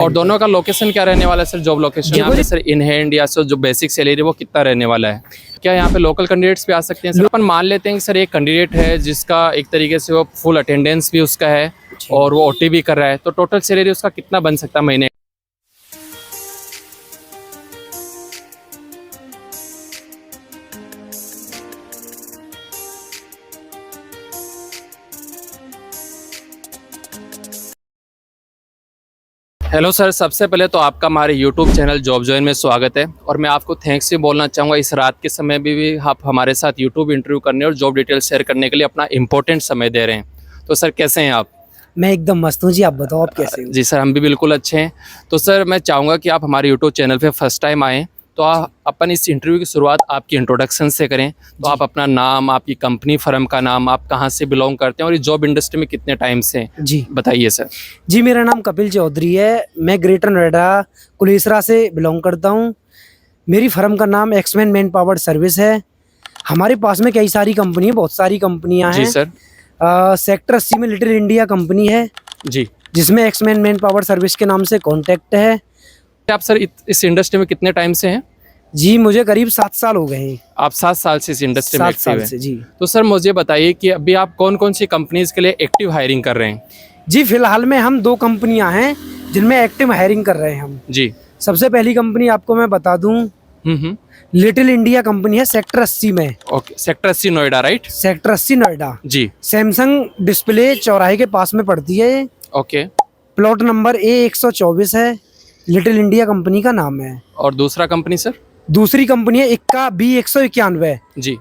और दोनों का लोकेशन क्या रहने वाला है सर? जॉब लोकेशन यहाँ पे सर इन हैंड या सर जो बेसिक सैलरी वो कितना रहने वाला है? क्या यहाँ पे लोकल कैंडिडेट्स भी आ सकते हैं सर? अपन मान लेते हैं कि सर एक कैंडिडेट है जिसका एक तरीके से वो फुल अटेंडेंस भी उसका है और वो ओटी भी कर रहा है, तो टोटल सैलरी उसका कितना बन सकता है महीने? हेलो सर, सबसे पहले तो आपका हमारे यूट्यूब चैनल जॉब जॉइन में स्वागत है और मैं आपको थैंक्स भी बोलना चाहूँगा। इस रात के समय भी आप हमारे साथ यूट्यूब इंटरव्यू करने और जॉब डिटेल शेयर करने के लिए अपना इम्पोर्टेंट समय दे रहे हैं। तो सर कैसे हैं आप? मैं एकदम मस्त हूँ जी, आप बताओ आप कैसे हो? जी सर, हम भी बिल्कुल अच्छे हैं। तो सर मैं चाहूँगा कि आप हमारे यूट्यूब चैनल पे फर्स्ट टाइम आएँ, तो अपन इस इंटरव्यू की शुरुआत आपकी इंट्रोडक्शन से करें। तो आप अपना नाम, आपकी कंपनी, फर्म का नाम, आप कहाँ से बिलोंग करते हैं और इस जॉब इंडस्ट्री में कितने टाइम से जी बताइए सर। जी, मेरा नाम कपिल चौधरी है। मैं ग्रेटर नोएडा कुलेसरा से बिलोंग करता हूँ। मेरी फर्म का नाम एक्समैन मैन पावर सर्विस है। हमारे पास में कई सारी कंपनी है, बहुत सारी कंपनियाँ हैं। जी सर। सेक्टर 80 में लिटिल इंडिया कंपनी है जी, जिसमें एक्समैन मैन पावर सर्विस के नाम से कॉन्टैक्ट है। आप सर इस इंडस्ट्री में कितने टाइम से हैं? जी मुझे करीब 7 साल हो गए हैं। आप 7 साल से इस इंडस्ट्री में 7 एक्टिव साल हैं। से जी। तो सर मुझे बताइए कि अभी आप कौन कौन सी कंपनीज के लिए एक्टिव हायरिंग कर रहे हैं? जी फिलहाल में हम 2 कंपनियां हैं जिनमें एक्टिव हायरिंग कर रहे हैं हम। जी। सबसे पहली कंपनी आपको मैं बता दूं, लिटिल इंडिया कंपनी है सेक्टर 80 में। Okay, sector 80 Noida, right? Sector 80 Noida. जी। सैमसंग डिस्प्ले चौराहे के पास में पड़ती है। ओके। प्लॉट नंबर A124 है। लिटिल इंडिया कंपनी का नाम है। और दूसरा कंपनी सर? दूसरी कंपनी है इक्का B191। जी।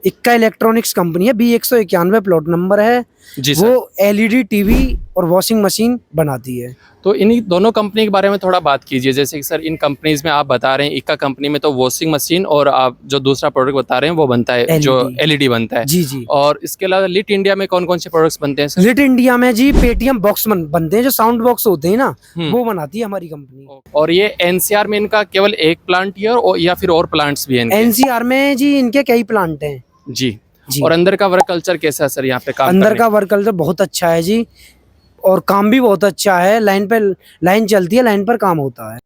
इक्का इलेक्ट्रॉनिक्स कंपनी है, B191 प्लॉट नंबर है। जी सर। वो LED टीवी और वॉशिंग मशीन बनाती है। तो इन्हीं दोनों कंपनी के बारे में थोड़ा बात कीजिए। जैसे कि सर इन कंपनीज में आप बता रहे हैं, इक्का कंपनी में तो वॉशिंग मशीन और आप जो दूसरा प्रोडक्ट बता रहे हैं वो बनता है LED। जो LED बनता है। जी जी। और इसके अलावा लिट इंडिया में कौन कौन से प्रोडक्ट्स बनते हैं सर? लिट इंडिया में जी पेटीएम बॉक्स बनते हैं, जो साउंड बॉक्स होते हैं ना, वो बनाती है हमारी कंपनी। और ये एनसीआर में इनका केवल एक प्लांट ही है या फिर और प्लांट्स भी हैं इनके? एनसीआर में जी इनके कई प्लांट हैं जी। जी। और अंदर का वर्क कल्चर कैसा है सर यहाँ पे काम अंदर करने? का वर्क कल्चर बहुत अच्छा है जी, और काम भी बहुत अच्छा है। लाइन चलती है, लाइन पर काम होता है।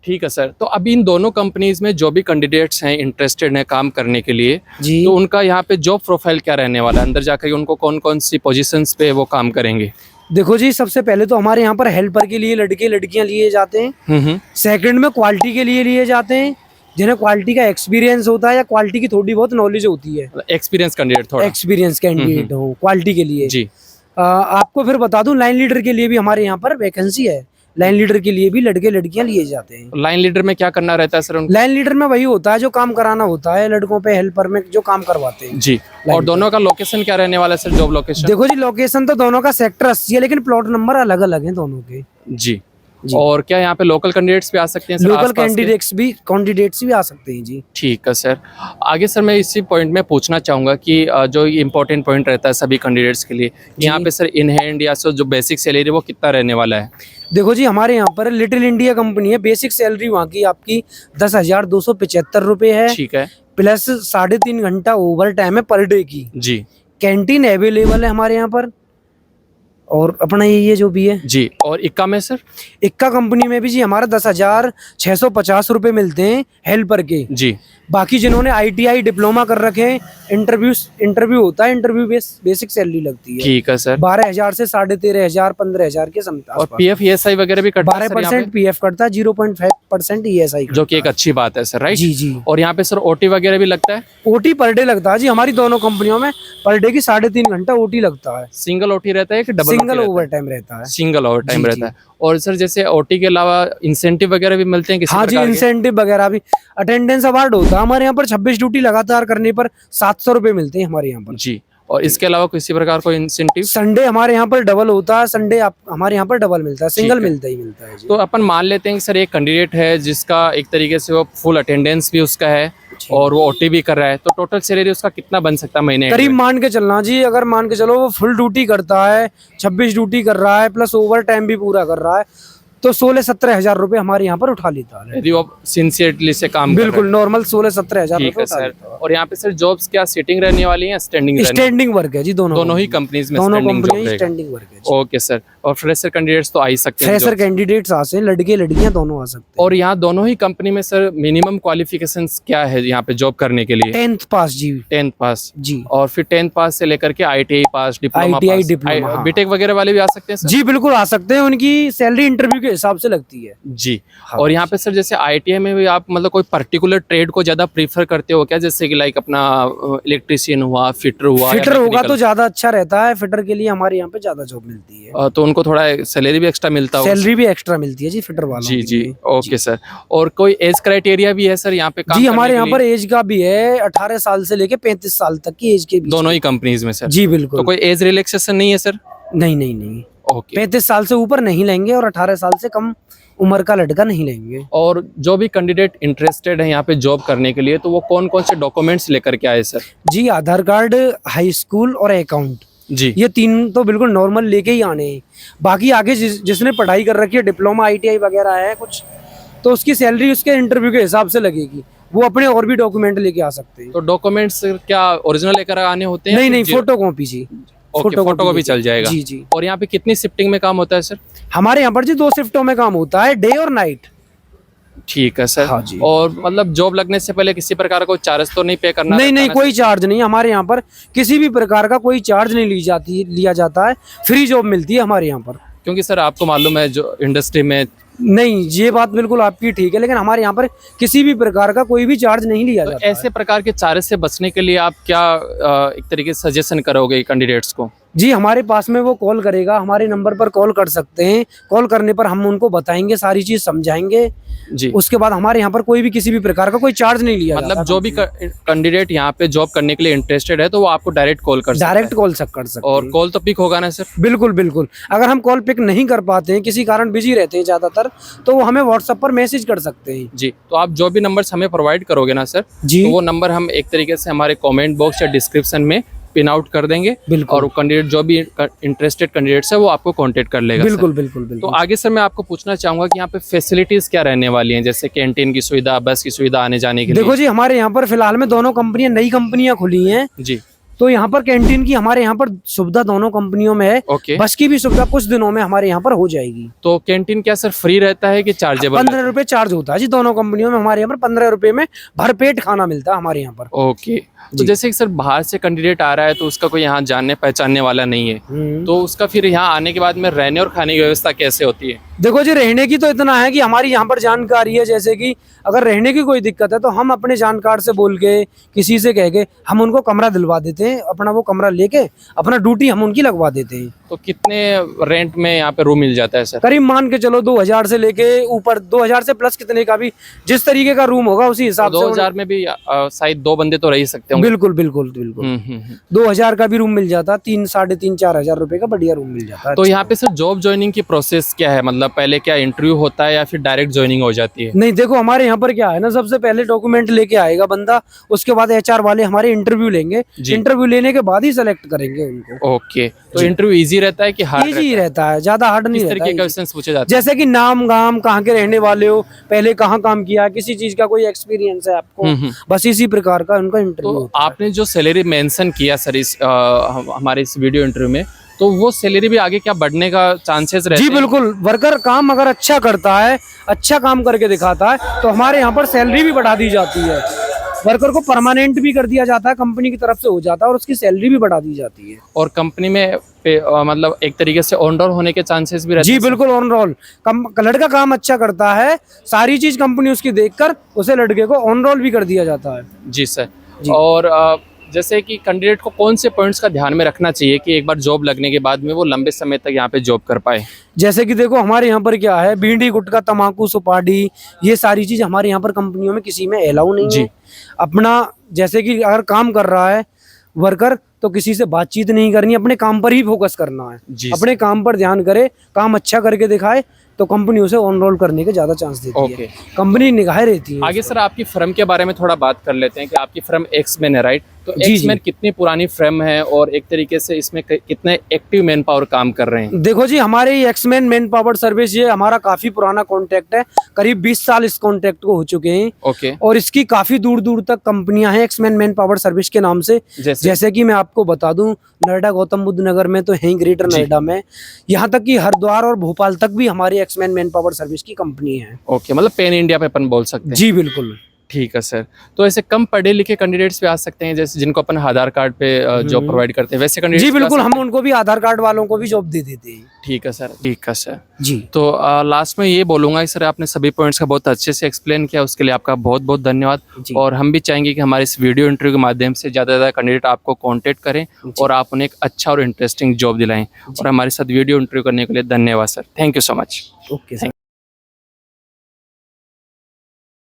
ठीक है सर। तो अभी इन दोनों कंपनीज में जो भी कैंडिडेट्स हैं इंटरेस्टेड हैं काम करने के लिए, जी तो उनका यहाँ पे जॉब प्रोफाइल क्या रहने वाला है? अंदर जाकर उनको कौन कौन सी पोजीशंस पे वो काम करेंगे? देखो जी, सबसे पहले तो हमारे यहाँ पर हेल्पर के लिए लड़के लड़कियां लिए जाते हैं। सेकंड में क्वालिटी के लिए जाते हैं, जिन्हें क्वालिटी का एक्सपीरियंस होता है या क्वालिटी की थोड़ी बहुत नॉलेज होती है। एक्सपीरियंस कैंडिडेट, थोड़ा एक्सपीरियंस कैंडिडेट हो क्वालिटी के लिए जी। आपको फिर बता दूं, लाइन लीडर के लिए भी हमारे यहाँ पर वैकेंसी है। लाइन लीडर के लिए भी लड़के लड़कियां लिए जाते हैं। लाइन लीडर में क्या करना रहता है सर उनको? लाइन लीडर में वही होता है जो काम कराना होता है लड़कों पे, हेल्पर में जो काम करवाते हैं जी। और दोनों का लोकेशन क्या रहने वाला है सर, जॉब लोकेशन? देखो जी, लोकेशन तो दोनों का सेक्टर 80 है, लेकिन प्लॉट नंबर अलग अलग है दोनों के। जी। और क्या यहाँ पे लोकल कैंडिडेट्स भी आ सकते हैं सर? लोकल कैंडिडेट्स भी आ सकते हैं जी। ठीक है सर। आगे सर मैं इसी पॉइंट में पूछना चाहूँगा कि जो इम्पोर्टेंट पॉइंट रहता है सभी कैंडिडेट्स के लिए, यहाँ पे सर इन हैंड या सर जो बेसिक सैलरी वो कितना रहने वाला है? देखो जी, हमारे यहाँ पर लिटिल इंडिया कंपनी है। बेसिक सैलरी वहाँ की आपकी 10,275 रुपये है। ठीक है। प्लस 3.5 घंटा ओवर टाइम है पर डे की। जी। कैंटीन अवेलेबल है हमारे यहाँ पर, और अपना ये जो भी है जी। और इक्का में सर? इक्का कंपनी में भी जी हमारा 10,650 रुपये मिलते हैं हेल्पर के। जी। बाकी जिन्होंने ITI डिप्लोमा कर रखे हैं, इंटरव्यू होता है, इंटरव्यू बेसिक सैलरी लगती है। ठीक है सर। 12,000 से 13,500 15,000 के समझ। और PF ESI वगैरह भी कटता है? 12% PF कटता है, 0.5% ESI, जो कि एक अच्छी बात है सर, राइट? जी जी। और यहाँ पे सर OT वगैरह भी लगता है? OT पर डे लगता है जी, हमारी दोनों कंपनियों में पर डे की 3.5 घंटा OT लगता है। सिंगल OT रहता है कि डबल? सिंगल ओवर टाइम रहता है। सिंगल ओवर टाइम जी, रहता है। और सर जैसे OT के अलावा इंसेंटिव वगैरह भी मिलते हैं किसी हाँ जी, प्रकार के? इंसेंटिव वगैरह भी। अटेंडेंस अवार्ड होता है हमारे यहाँ पर। 26 ड्यूटी लगातार करने पर 700 रुपये मिलते हैं हमारे यहाँ पर जी। और इसके अलावा किसी प्रकार कोई इंसेंटिव? संडे हमारे यहाँ पर डबल होता है। संडे हमारे यहाँ पर डबल मिलता है, सिंगल मिलता ही मिलता है जी। तो अपन मान लेते हैं कि सर एक कैंडिडेट है जिसका एक तरीके से वो फुल अटेंडेंस भी उसका है और वो OT भी कर रहा है, तो टोटल सैलरी उसका कितना बन सकता है महीने? करीब मान के चलना जी, अगर मान के चलो वो फुल ड्यूटी करता है, 26 ड्यूटी कर रहा है, प्लस ओवर टाइम भी पूरा कर रहा है, तो 16-17 हजार रुपए हमारे यहाँ पर उठा लेता है यदि वो सिंसियरली से काम कर बिल्कुल नॉर्मल 16-17 हजार ठीक है सर। और यहाँ पे सर जॉब्स क्या सिटिंग रहने वाली है, स्टैंडिंग? स्टैंडिंग वर्क है जी, दोनों ही कंपनीज में दोनों standing company job standing work है जी। Okay sir. और फ्रेशर कैंडिडेट्स तो आ ही सकते हैं फ्रेशर jobs। कैंडिडेट्स आ सकते हैं, लड़के लड़कियां दोनों आ सकते और यहाँ दोनों ही कंपनी में सर मिनिमम क्वालिफिकेशंस क्या है यहाँ पे जॉब करने के लिए? हैं। 10th पास जी। 10th पास। जी और फिर 10th पास से लेकर के ITI पास, डिप्लोमा ITI पास, डिप्लोमा, हाँ। बीटेक वगैरह वाले भी आ सकते हैं सर? जी बिल्कुल आ सकते हैं, उनकी सैलरी इंटरव्यू के हिसाब से लगती है। जी। हाँ। और यहाँ पे सर जैसे ITI में भी आप मतलब कोई पर्टिकुलर ट्रेड को ज्यादा प्रीफर करते हो क्या? जैसे कि लाइक अपना इलेक्ट्रिशियन हुआ, फिटर हुआ, या फिटर होगा mechanical? तो ज्यादा अच्छा रहता है, फिटर के लिए हमारे यहाँ पे ज्यादा जॉब मिलती है, तो उनको थोड़ा सैलरी भी एक्स्ट्रा मिलता होगा? सैलरी भी एक्स्ट्रा मिलती है जी फिटर वालों जी के जी लिए। Okay sir. और कोई एज क्राइटेरिया भी है सर यहाँ पे काम जी करने हमारे के यहाँ लिए? पर एज का भी है, 18 साल से लेके 35 साल तक की एज के बीच दोनों में। ही कंपनीज में सर? जी तो बिल्कुल। कोई एज रिलैक्सेशन नहीं है सर? नहीं नहीं नहीं, ओके। 35 साल से ऊपर नहीं लेंगे और 18 साल से कम उम्र का लड़का नहीं लेंगे। और जो भी कैंडिडेट इंटरेस्टेड है यहाँ पे जॉब करने के लिए, तो वो कौन कौन से डॉक्यूमेंट्स लेकर के आए सर? जी आधार कार्ड, हाई स्कूल और अकाउंट, जी ये तीन तो बिल्कुल नॉर्मल लेके ही आने हैं। बाकी आगे जिसने पढ़ाई कर रखी है, डिप्लोमा ITI वगैरह है कुछ, तो उसकी सैलरी उसके इंटरव्यू के हिसाब से लगेगी, वो अपने और भी डॉक्यूमेंट लेके आ सकते हैं। तो डॉक्यूमेंट्स क्या ओरिजिनल लेकर आने होते हैं? नहीं नहीं, फोटो कॉपी जी। फोटो कॉपी चल जाएगा? जी जी। और यहाँ पे कितनी शिफ्टिंग में काम होता है सर? हमारे यहाँ पर जी 2 शिफ्टों में काम होता है, डे और नाइट। ठीक है सर। हाँ जी। और मतलब जॉब लगने से पहले किसी प्रकार का कोई चार्ज तो नहीं पे करना? नहीं नहीं, रहता कोई चार्ज नहीं, हमारे यहाँ पर किसी भी प्रकार का कोई चार्ज नहीं लिया जाता है, फ्री जॉब मिलती है हमारे यहाँ पर। क्योंकि सर आपको मालूम है जो इंडस्ट्री में, नहीं ये बात बिल्कुल आपकी ठीक है, लेकिन हमारे यहाँ पर किसी भी प्रकार का कोई भी चार्ज नहीं लिया तो जाता है। ऐसे प्रकार के चार्ज से बचने के लिए आप क्या एक तरीके से सजेशन करोगे कैंडिडेट्स को? जी हमारे पास में वो कॉल करेगा, हमारे नंबर पर कॉल कर सकते हैं, कॉल करने पर हम उनको बताएंगे, सारी चीज समझाएंगे। जी। उसके बाद हमारे यहाँ पर कोई भी किसी भी प्रकार का कोई चार्ज नहीं लिया मतलब जाता। जो भी कैंडिडेट यहाँ पे जॉब करने के लिए इंटरेस्टेड है तो वो आपको डायरेक्ट कॉल कर सकता डायरेक्ट है? कॉल कर सकते और हैं। कॉल तो पिक होगा ना सर? बिल्कुल बिल्कुल, अगर हम कॉल पिक नहीं कर पाते हैं, किसी कारण बिजी रहते हैं ज्यादातर, तो वो हमें व्हाट्सएप पर मैसेज कर सकते हैं। जी। तो आप जो भी नंबर्स हमें प्रोवाइड करोगे ना सर, जी तो वो नंबर हम एक तरीके से हमारे कमेंट बॉक्स या डिस्क्रिप्शन में पिन आउट कर देंगे। बिल्कुल। और वो कैंडिडेट जो भी इंटरेस्टेड कैंडिडेट्स है वो आपको कांटेक्ट कर लेगा। बिल्कुल सर। बिल्कुल तो बिल्कुल। आगे सर मैं आपको पूछना चाहूंगा कि यहाँ पे फैसिलिटीज क्या रहने वाली हैं, जैसे कैंटीन की सुविधा, बस की सुविधा आने जाने के लिए? देखो जी हमारे यहाँ पर फिलहाल में दोनों कंपनियां, नई कंपनियां खुली हैं, जी तो यहाँ पर कैंटीन की हमारे यहाँ पर सुविधा दोनों कंपनियों में है। ओके। बस की भी सुविधा कुछ दिनों में हमारे यहाँ पर हो जाएगी। तो कैंटीन क्या सर फ्री रहता है कि चार्जेबल? 15 रुपए चार्ज होता है जी दोनों कंपनियों में, हमारे यहाँ पर 15 रुपए में भरपेट खाना मिलता है हमारे यहाँ पर। ओके। तो जैसे कि सर बाहर से कैंडिडेट आ रहा है तो उसका कोई यहाँ जानने पहचानने वाला नहीं है, तो उसका फिर यहाँ आने के बाद में रहने और खाने की व्यवस्था कैसे होती है? देखो जी रहने की तो इतना है कि हमारी यहाँ पर जानकारी है, जैसे कि अगर रहने की कोई दिक्कत है तो हम अपने जानकार से बोल के, किसी से कह के हम उनको कमरा दिलवा देते हैं, अपना वो कमरा लेके अपना ड्यूटी हम उनकी लगवा देते हैं। तो कितने रेंट में यहाँ पे रूम मिल जाता है सर? करीब मान के चलो 2000 से लेके ऊपर, 2000 से प्लस कितने का भी जिस तरीके का रूम होगा उसी हिसाब से। 2000 में भी शायद 2 बंदे तो रह ही सकते होंगे। बिल्कुल बिल्कुल बिल्कुल। 2000 का भी रूम मिल जाता, 3, 3.5, 4,000 रुपए का बढ़िया रूम मिल जाता है। तो यहाँ पे सर जॉब ज्वाइनिंग की प्रोसेस क्या है? मतलब पहले क्या इंटरव्यू होता है या फिर डायरेक्ट ज्वाइनिंग हो जाती है? नहीं देखो हमारे यहाँ पर क्या है ना, सबसे पहले डॉक्यूमेंट लेके आएगा बंदा, उसके बाद HR वाले हमारे इंटरव्यू लेंगे, इंटरव्यू लेने के बाद ही सेलेक्ट करेंगे उनको। ओके। तो इंटरव्यू इजी रहता है कि हार्ड? इजी रहता है, ज्यादा हार्ड नहीं किस रहता तरीके के है। क्वेश्चंस पूछे जाते हैं? जैसे कि नाम गाम, कहाँ के रहने वाले हो, पहले कहाँ काम किया, किसी चीज का कोई एक्सपीरियंस है आपको, बस इसी प्रकार का उनका इंटरव्यू। तो आपने जो सैलरी मेंशन किया सर इस हमारे इस वीडियो इंटरव्यू में, तो वो सैलरी भी आगे क्या बढ़ने का चांसेस रहते जी हैं? बिल्कुल, वर्कर काम अगर अच्छा करता है, अच्छा काम करके दिखाता है, तो हमारे यहाँ पर सैलरी भी बढ़ा दी जाती है, वर्कर को परमानेंट भी कर दिया जाता है, कंपनी की तरफ से हो जाता है और उसकी सैलरी भी बढ़ा दी जाती है। और कंपनी में मतलब एक तरीके से ऑन रोल होने के चांसेस भी रहते जी हैं? बिल्कुल ऑन रोल, लड़का काम अच्छा करता है, सारी चीज कंपनी उसकी देखकर उसे लड़के को ऑन रोल भी कर दिया जाता है। जी सर। और जैसे कि कैंडिडेट को कौन से पॉइंट्स का ध्यान में रखना चाहिए कि एक बार जॉब लगने के बाद में वो लंबे समय तक यहाँ पे जॉब कर पाए? जैसे कि देखो हमारे यहाँ पर क्या है, बीड़ी, गुटखा, तम्बाकू, सुपारी, ये सारी चीज हमारे यहाँ पर कंपनियों में किसी में अलाउ नहीं है। अपना जैसे कि अगर काम कर रहा है वर्कर, तो किसी से बातचीत नहीं करनी, अपने काम पर ही फोकस करना है, अपने काम पर ध्यान करे, काम अच्छा करके दिखाए तो कंपनी उसे ऑन रोल करने के ज्यादा चांस देती है, कंपनी निगाहें रहती है। आगे सर आपकी फर्म के बारे में थोड़ा बात कर लेते हैं कि आपकी फर्म एक्समैन है, राइट? तो जी, एक्समैन जी। कितनी पुरानी फ्रेम है और एक तरीके से इसमें कितने एक्टिव मैन पावर काम कर रहे हैं? देखो जी, हमारे एक्समैन मैन पावर सर्विस ये हमारा काफी पुराना कॉन्ट्रैक्ट है। करीब 20 साल इस कॉन्ट्रैक्ट को हो चुके हैं। ओके, और इसकी काफी दूर दूर तक कंपनियां हैं एक्समैन मैन पावर सर्विस के नाम से। जैसे कि मैं आपको बता दूं, नोएडा गौतम बुद्ध नगर में तो है ही, ग्रेटर जी। नोएडा में, यहाँ तक कि हरिद्वार और भोपाल तक भी हमारी एक्समैन मैन पावर सर्विस की कंपनी है। ओके, मतलब पैन इंडिया पे अपन बोल सकते हैं। जी बिल्कुल। ठीक है सर। तो ऐसे कम पढ़े लिखे कैंडिडेट्स भी आ सकते हैं, जैसे जिनको अपन आधार कार्ड पे जॉब प्रोवाइड करते हैं, वैसे कैंडिडेट्स जी बिल्कुल, हम उनको भी आधार कार्ड वालों को भी जॉब दे देते हैं। ठीक है सर, ठीक है सर। जी। तो लास्ट में ये बोलूँगा कि सर आपने सभी पॉइंट्स का बहुत अच्छे से एक्सप्लेन किया, उसके लिए आपका बहुत बहुत धन्यवाद। जी। और हम भी चाहेंगे कि हमारे इस वीडियो इंटरव्यू के माध्यम से ज़्यादा से ज़्यादा कैंडिडेट आपको कांटेक्ट करें और आप उन्हें एक अच्छा और इंटरेस्टिंग जॉब दिलाएं। और हमारे साथ वीडियो इंटरव्यू करने के लिए धन्यवाद sir. Thank you so much. Okay sir.